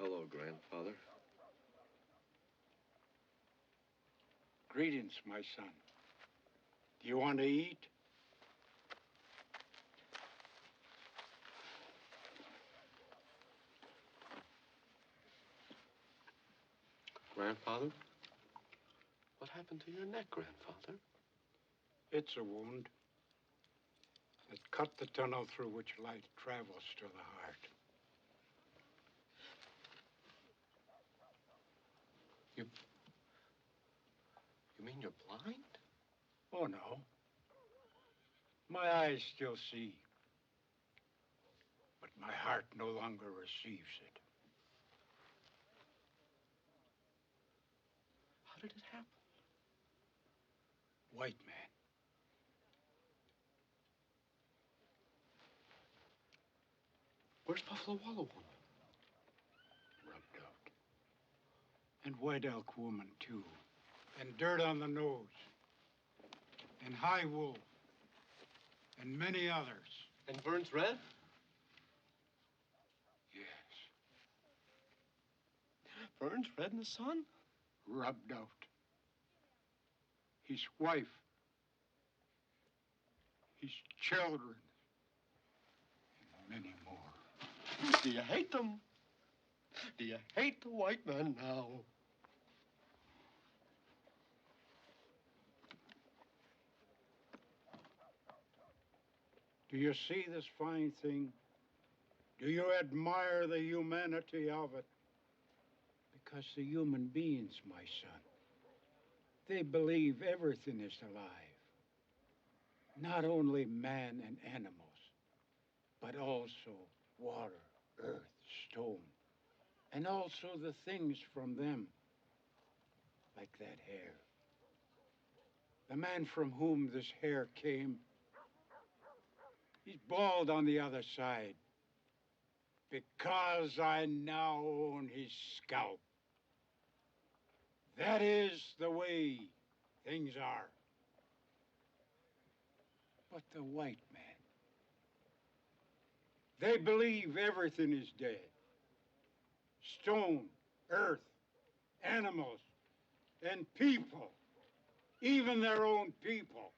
Hello, grandfather. Greetings, my son. Do you want to eat? Grandfather? What happened to your neck, grandfather? It's a wound. It cut the tunnel through which light travels to the heart. You mean you're blind? Oh, no. My eyes still see. But my heart no longer receives it. How did it happen? White man. Where's Buffalo Wallow woman? Rubbed out. And white elk woman, too. And dirt on the nose. And high wool. And many others. And burns red? Yes. Burns red in the sun? Rubbed out. His wife. His children. And many more. Do you hate them? Do you hate the white man now? Do you see this fine thing? Do you admire the humanity of it? Because the human beings, my son, they believe everything is alive. Not only man and animals, but also water, earth, stone, and also the things from them, like that hair. The man from whom this hair came, he's bald on the other side, because I now own his scalp. That is the way things are. But the white man, they believe everything is dead. Stone, earth, animals, and people, even their own people.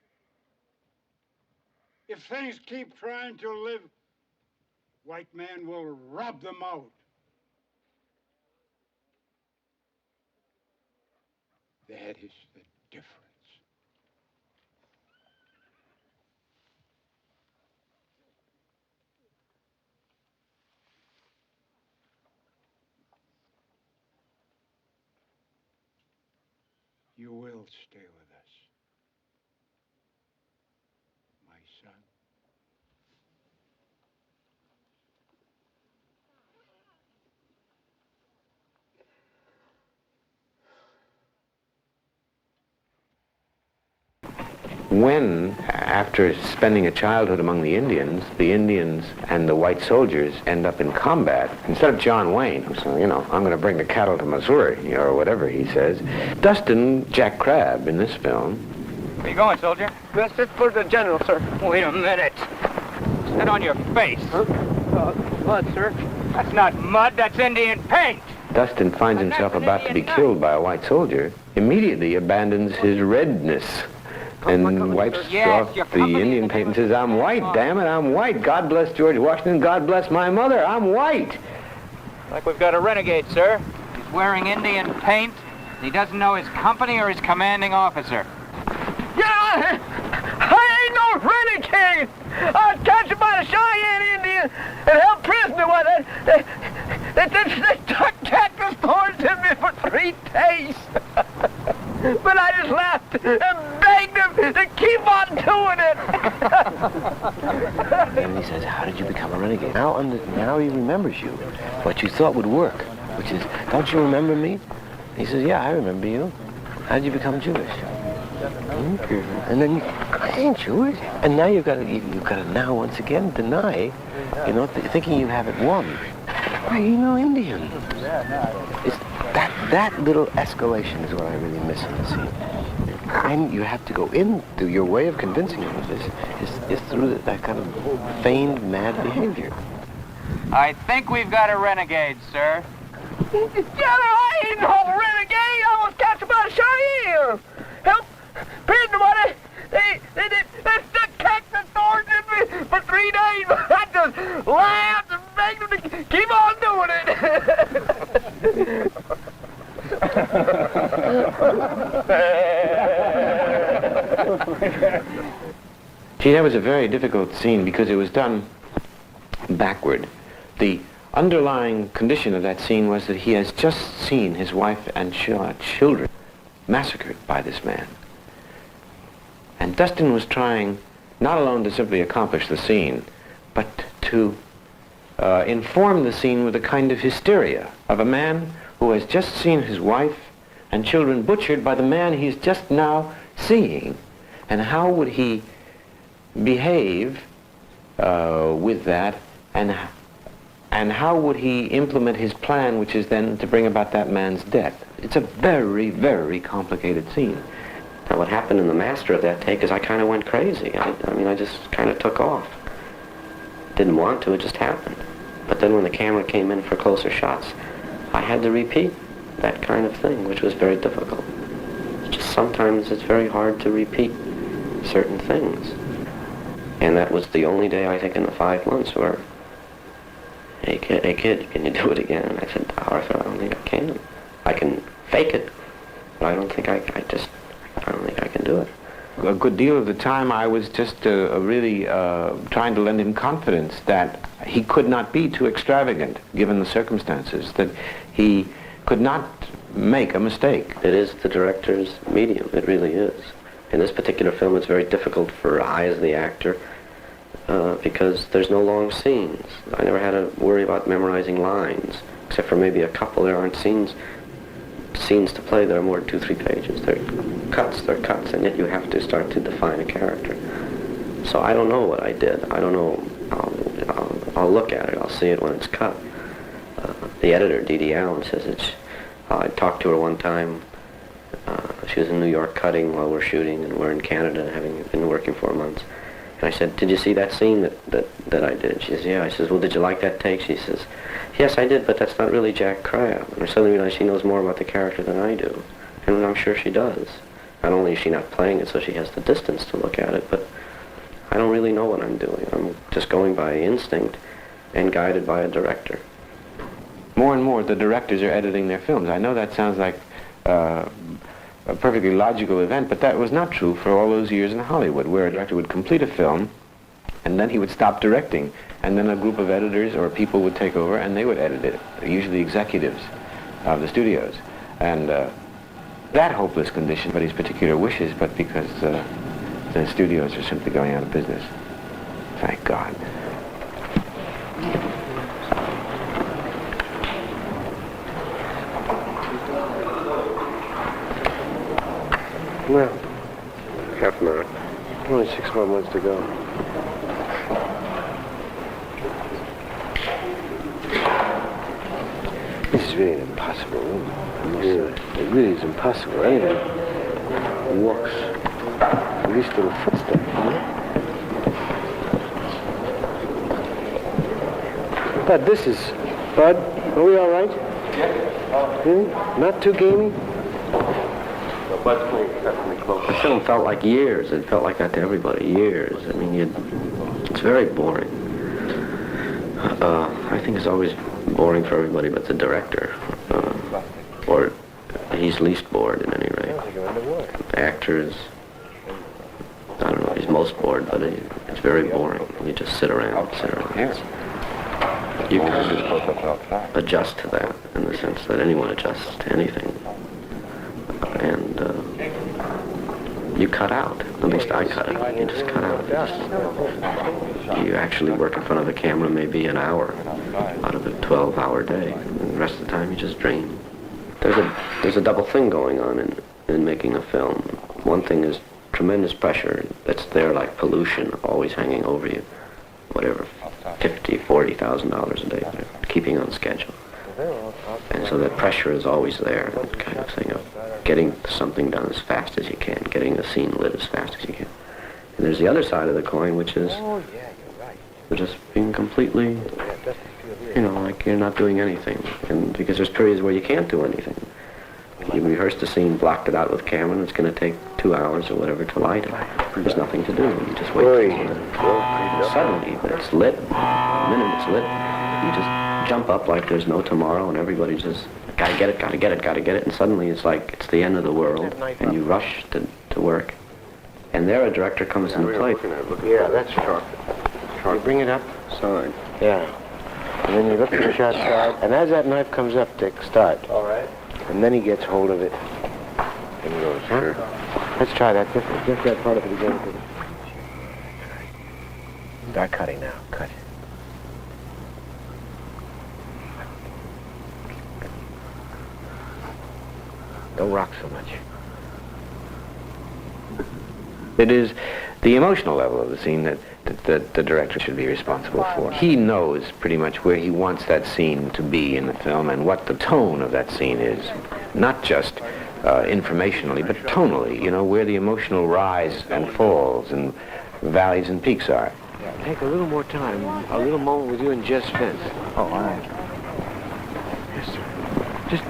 If things keep trying to live, white man will rub them out. That is the difference. You will stay with us, my son. When, after spending a childhood among the Indians and the white soldiers end up in combat, instead of John Wayne, who's, I'm going to bring the cattle to Missouri, or whatever he says, Dustin Jack Crabb in this film. Where you going, soldier? That's just for the general, sir. Wait a minute. Is that on your face? Huh? Mud, sir. That's not mud, that's Indian paint. Dustin finds himself about to be killed by a white soldier, immediately abandons his redness, and wipes off the Indian paint and says, I'm white, damn it, I'm white. God bless George Washington, God bless my mother, I'm white. Like we've got a renegade, sir. He's wearing Indian paint. He doesn't know his company or his commanding officer. Yeah, I ain't no renegade. I was captured by the Cheyenne Indian and held prisoner. They stuck cactus thorns in me for 3 days. But I just laughed and begged him to keep on doing it. And he says, how did you become a renegade? Now he remembers you. What you thought would work, which is, don't you remember me? He says, yeah, I remember you. How did you become Jewish? And then I ain't Jewish. And now you've got to now once again deny, thinking you have it won. Well, Indian. It's that little escalation is what I really miss in the scene. And you have to go into your way of convincing him of this is through that kind of feigned mad behavior. I think we've got a renegade, sir. I ain't no renegade. I was captured by Cheyenne. Help! Pin the money. They stuck cactus and thorns in me for 3 days. I just laughed and begged them to keep on doing it. Gee, that was a very difficult scene because it was done backward. The underlying condition of that scene was that he has just seen his wife and children massacred by this man. And Dustin was trying not alone to simply accomplish the scene, but to inform the scene with a kind of hysteria of a man who has just seen his wife and children butchered by the man he's just now seeing. And how would he behave with that, and how would he implement his plan, which is then to bring about that man's death? It's a very, very complicated scene. Now, what happened in the master of that take is I kind of went crazy. I mean, I just kind of took off. Didn't want to, it just happened. But then when the camera came in for closer shots, I had to repeat that kind of thing, which was very difficult. It's just sometimes it's very hard to repeat certain things. And that was the only day, I think, in the 5 months where, hey kid, can you do it again? And I said, Arthur, I don't think I can. I can fake it, but I don't think I don't think I can do it. A good deal of the time I was just really trying to lend him confidence that he could not be too extravagant, given the circumstances, that he could not make a mistake. It is the director's medium, it really is. In this particular film, it's very difficult for I, as the actor, because there's no long scenes. I never had to worry about memorizing lines, except for maybe a couple. There aren't scenes to play that are more than 2-3 pages. They're cuts, and yet you have to start to define a character. So I don't know what I did. I don't know. I'll look at it. I'll see it when it's cut. The editor, Dee Allen, says it's... I talked to her one time. She was in New York cutting while we're shooting, and we're in Canada, having been working 4 months. And I said, did you see that scene that I did? She says, yeah. I says, well, did you like that take? She says, yes, I did, but that's not really Jack Crab. And I suddenly realized she knows more about the character than I do. And I'm sure she does. Not only is she not playing it so she has the distance to look at it, but I don't really know what I'm doing. I'm just going by instinct and guided by a director. More and more, the directors are editing their films. I know that sounds like a perfectly logical event, but that was not true for all those years in Hollywood, where a director would complete a film, and then he would stop directing, and then a group of editors or people would take over, and they would edit it, usually executives of the studios. And that hopeless condition, but his particular wishes, but because the studios are simply going out of business. Thank God. Well, half an hour. Only 6 more months to go. This is really an impossible woman. Yeah, it really is impossible. Anyone who walks the least little footstep, Bud, this is... Bud, are we all right? Yeah. Really? Not too gamey? The film felt like years. It felt like that to everybody. Years. I mean, it's very boring. I think it's always boring for everybody but the director. Or he's least bored, at any rate. The actor is, I don't know, he's most bored, but it's very boring. You just sit around. You kind of adjust to that, in the sense that anyone adjusts to anything. And you cut out. At least I cut out. You just cut out. You actually work in front of the camera maybe an hour out of a 12-hour day. And the rest of the time you just dream. There's a double thing going on in making a film. One thing is tremendous pressure that's there, like pollution, always hanging over you. Whatever, $50,000, $40,000 a day, keeping on schedule. And so that pressure is always there, that kind of thing of getting something done as fast as you can, getting a scene lit as fast as you can. And there's the other side of the coin, which is just being completely You know, like you're not doing anything. And because there's periods where you can't do anything. You rehearsed the scene, blocked it out with camera, and it's going to take 2 hours or whatever to light it. There's nothing to do. You just wait. Suddenly, it's lit. The minute it's lit, you just jump up like there's no tomorrow, and everybody just, gotta get it, gotta get it, gotta get it. And suddenly it's like it's the end of the world, and you rush to work. And there a director comes into play. Yeah, that's short. You bring it up. Sorry. Yeah. And then you look at the shot side, and as that knife comes up, Dick, start. All right. And then he gets hold of it and he goes, huh? Let's try that. Just that part of it again. Start cutting now. Cut. Don't rock so much. It is the emotional level of the scene that the director should be responsible for. He knows pretty much where he wants that scene to be in the film and what the tone of that scene is. Not just informationally, but tonally, you know, where the emotional rise and falls and valleys and peaks are. Take a little more time, a little moment with you and Jess Spence. Oh, all right.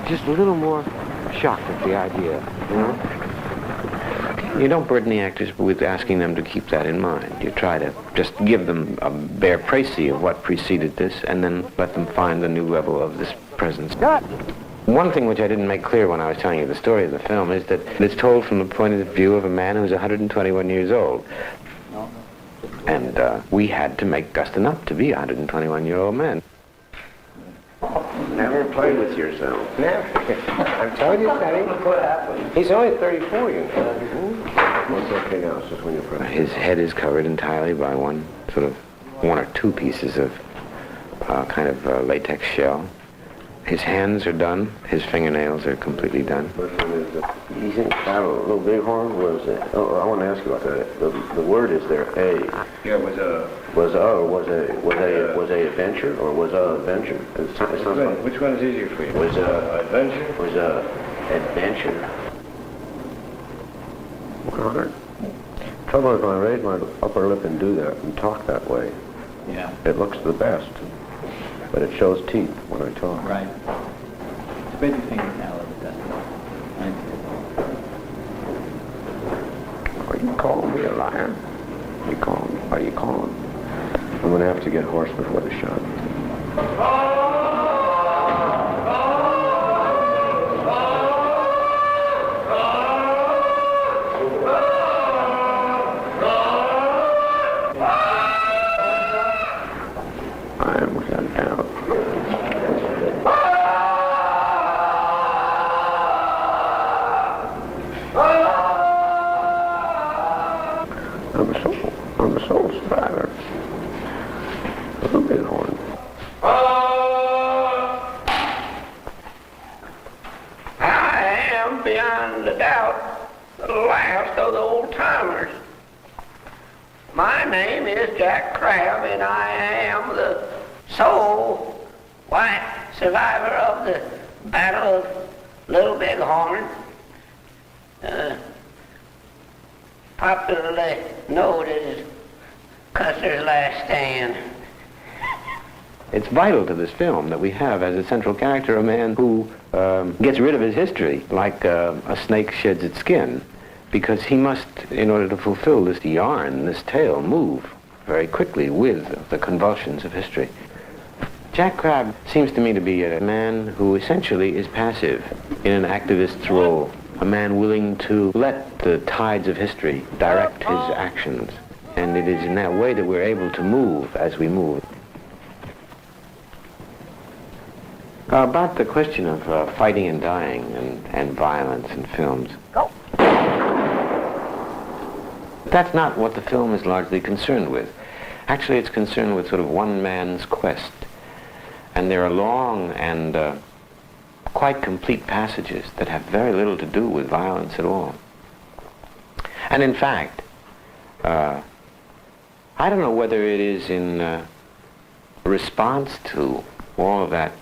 Just a little more shocked at the idea, you know? You don't burden the actors with asking them to keep that in mind. You try to just give them a bare précis of what preceded this and then let them find the new level of this presence. One thing which I didn't make clear when I was telling you the story of the film is that it's told from the point of view of a man who's 121 years old. And we had to make Dustin up to be a 121-year-old man. Never played with yourself. Never. I'm telling you, Teddy. What happened? He's only 34, you know. What's okay now? It's just when you're present. His head is covered entirely by one or two pieces of kind of latex shell. His hands are done. His fingernails are completely done. Which one is it? You think that a little bighorn was it? Oh, I want to ask you about that. The word is there a. Yeah, it was a... Was a adventure or was a adventure? Which one is easier for you? Was a adventure? Was a adventure. 100. Trouble is when I raise my upper lip and do that and talk that way. Yeah. It looks the best, but it shows teeth when I talk. Right. Spread your fingers now a little bit. Are you calling me a liar? Are you calling? I'm going to have to get hoarse before the shot. I am without doubt. I'm a soul survivor. Little bighorn. I am beyond a doubt the last of the old timers. My name is Jack Crabb, and I am the sole white survivor of the Battle of Little Bighorn. Popularly known as Custer's Last Stand. It's vital to this film that we have as a central character a man who gets rid of his history like a snake sheds its skin, because he must, in order to fulfill this yarn, this tale, move very quickly with the convulsions of history. Jack Crabb seems to me to be a man who essentially is passive in an activist's role, a man willing to let the tides of history direct his actions. And it is in that way that we're able to move as we move. About the question of fighting and dying and violence in films. That's not what the film is largely concerned with. Actually, it's concerned with sort of one man's quest. And there are long and quite complete passages that have very little to do with violence at all. And in fact, I don't know whether it is in response to all of that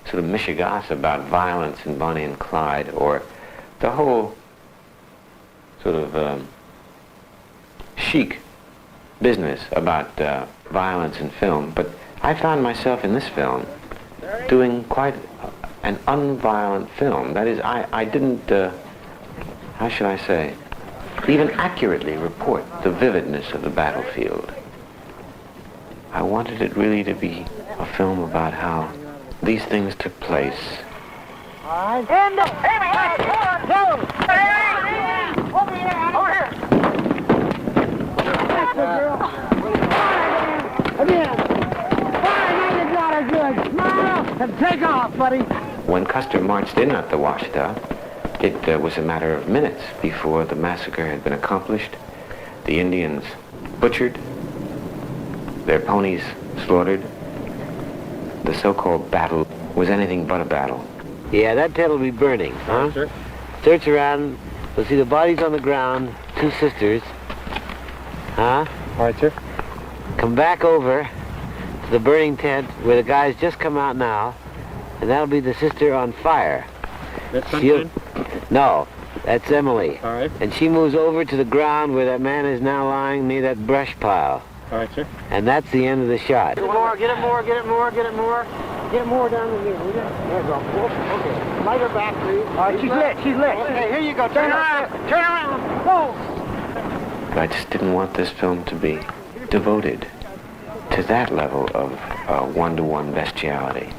sort of mishigas about violence in Bonnie and Clyde, or the whole sort of chic business about violence in film, but I found myself in this film doing quite an unviolent film. That is, I didn't, how should I say, even accurately report the vividness of the battlefield. I wanted it really to be a film about how these things took place. All right. Stand up. Go. Over here. Over here. That's the girl. Again. Fine, now you got her good. Smile and take off, buddy. When Custer marched in at the Washita, it was a matter of minutes before the massacre had been accomplished. The Indians butchered, their ponies slaughtered. The so-called battle was anything but a battle. Yeah, that tent will be burning, huh? Sure. Search around. We'll see the bodies on the ground, 2 sisters. Huh? All right, sir. Come back over to the burning tent where the guys just come out now, and that'll be the sister on fire. That's Sunshine? No, that's Emily. All right. And she moves over to the ground where that man is now lying near that brush pile. All right, sir. And that's the end of the shot. Get it more, get it more, get it more, get it more. Get it more down in here, will you? There you go. Okay. Light her back, please. All right, she's lit, she's lit. Okay, here you go. Turn around. Turn around. Go. But I just didn't want this film to be devoted to that level of one-to-one bestiality.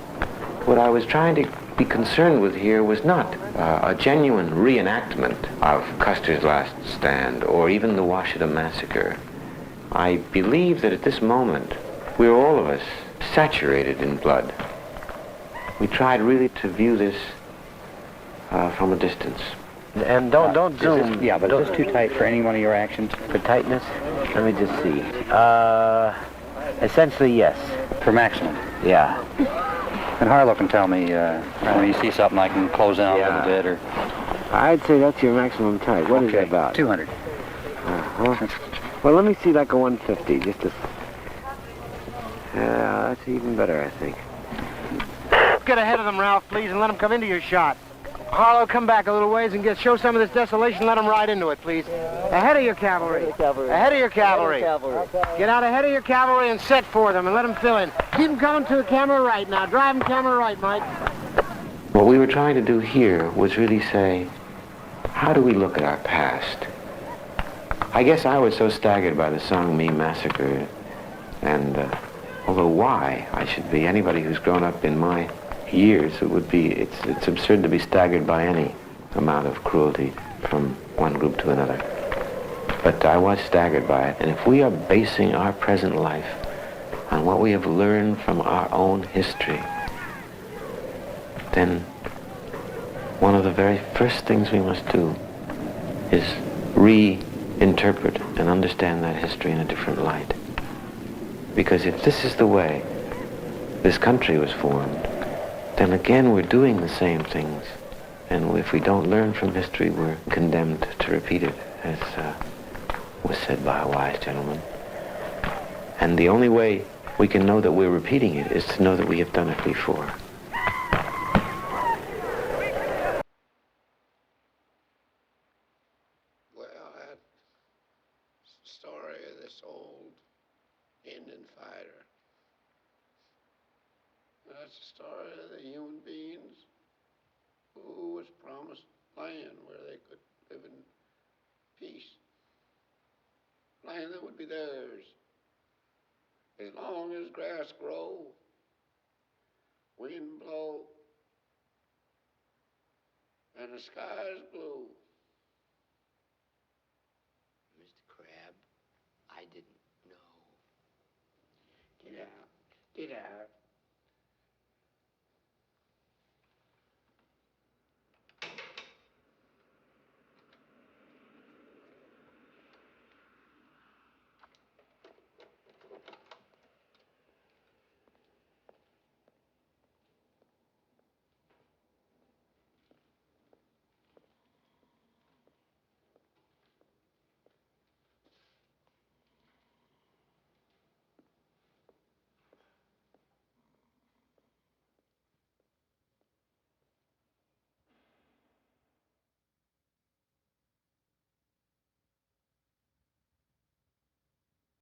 What I was trying to be concerned with here was not a genuine reenactment of Custer's last stand or even the Washita Massacre. I believe that at this moment, we're all of us saturated in blood. We tried really to view this from a distance. And don't zoom. Yeah, but it's too tight for any one of your actions. For tightness? Let me just see. Essentially, yes. For maximum. Yeah. And Harlow can tell me when you see something I can close down a little bit or... I'd say that's your maximum tight. What is it about? 200. Uh-huh. Well, let me see like a 150, just to... Yeah, that's even better, I think. Get ahead of them, Ralph, please, and let them come into your shot. Harlow, come back a little ways and show some of this desolation. Let them ride into it, please. Ahead of your cavalry. Ahead of your cavalry. Get out ahead of your cavalry and set for them and let them fill in. Keep them coming to the camera right now. Drive them camera right, Mike. What we were trying to do here was really say, how do we look at our past? I guess I was so staggered by the Song Me massacre, and although why I should be, anybody who's grown up in my years, it's absurd to be staggered by any amount of cruelty from one group to another. But I was staggered by it, and if we are basing our present life on what we have learned from our own history, then one of the very first things we must do is reinterpret and understand that history in a different light. Because if this is the way this country was formed, then again we're doing the same things. And if we don't learn from history, we're condemned to repeat it, as was said by a wise gentleman. And the only way we can know that we're repeating it is to know that we have done it before. Well, that story of this old Indian fighter, that's the story of the human beings who was promised land where they could live in peace. Land that would be theirs as long as grass grow, wind blow, and the sky is blue. Mr. Crab, I didn't know. Get out. Get out.